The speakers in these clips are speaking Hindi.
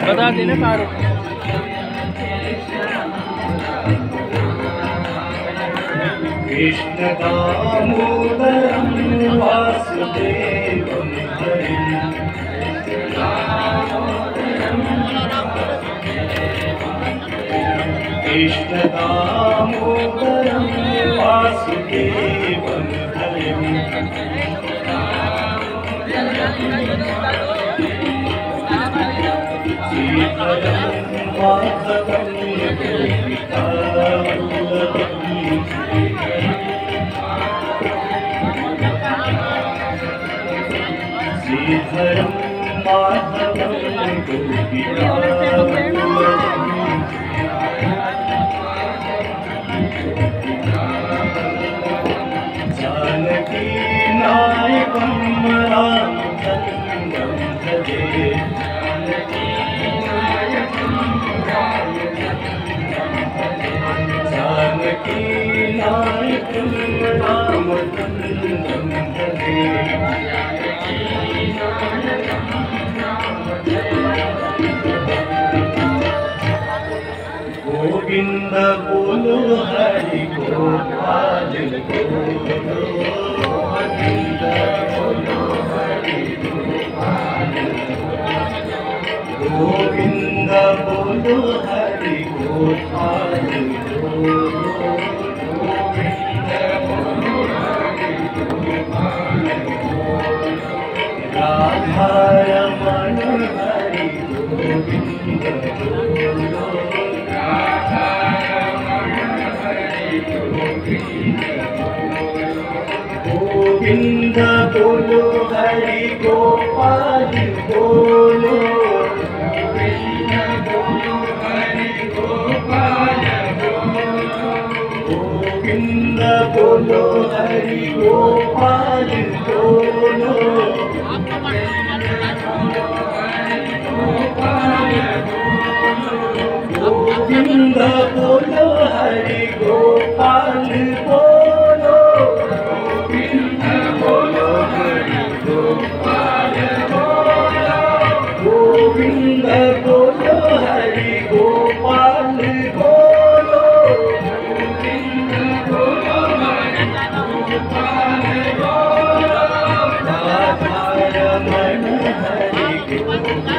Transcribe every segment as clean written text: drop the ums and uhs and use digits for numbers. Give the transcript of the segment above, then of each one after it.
बता देना सारे। कृष्ण दामोदरं वासुदेवं हरिं कृष्ण दामोदरं वासुदेवं हरिं श्रीधरं माधवं गोपिकावल्लभम् श्रीधरं माधवं गोपिकावल्लभम् जानकी नायकं रामचन्द्रं भजे जानकी नायकं रामचन्द्रं भजे गोविंद बोलो हरि गोपाल बोलो गोविंद बोलो हरि गोपाल गोविंद बोलो हरि गोपाल बोलो गोविंद बोलो हरि गोपाल राधा रमण हरि गोविंद बोलो गोविंद बोलो हरि गोपाल बोलो गोविंद बोलो हरि गोपाल बोलो गोविंद बोलो हरि गोपाल बोलो गोविंद बोलो हरि गोपाल बोलो गोविंद बोलो हरि गोपाल बोलो गोविंद बोलो हरि गोपाल बोलो गोविंद बोलो हरि गोपाल बोलो राधा रमण हरि गोविंद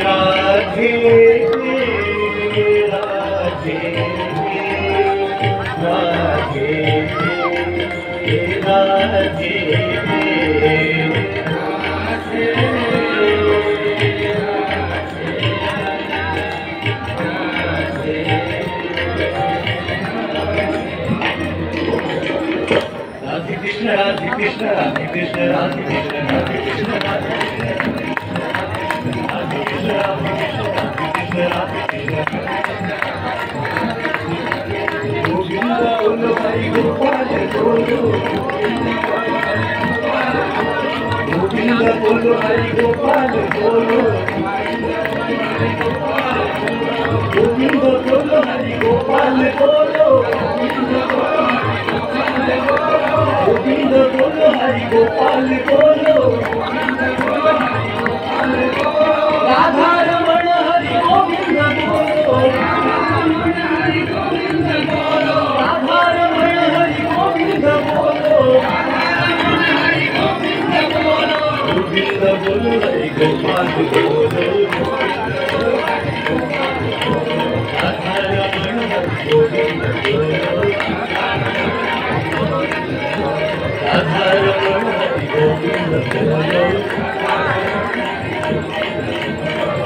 राधे राधे राधे राधे कृष्ण राधे कृष्ण राधे कृष्ण राधे कृष्ण राधे कृष्ण राधे कृष्ण राधे कृष्ण राधे कृष्ण गोविंद बोलो हरि गोपाल बोलो गोविंद बोलो हरि गोपाल बोलो गोविंद बोलो हरि गोपाल बोलो गोविंद बोलो हरि गोपाल बोलो राधा रमण हरि गोविंद बोलो राधा रमण हरि गोविंद बोलो गोविंद बोलो हरि गोपाल बोलो राधा रमण हरि गोविंद बोलो राधा रमण हरि गोविंद बोलो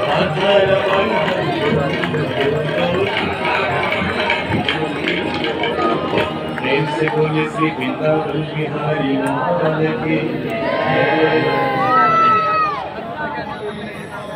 राधा रमण हरि गोविंद बोलो प्रेम से बोले श्री वृंदावन बिहारी लाल की जय।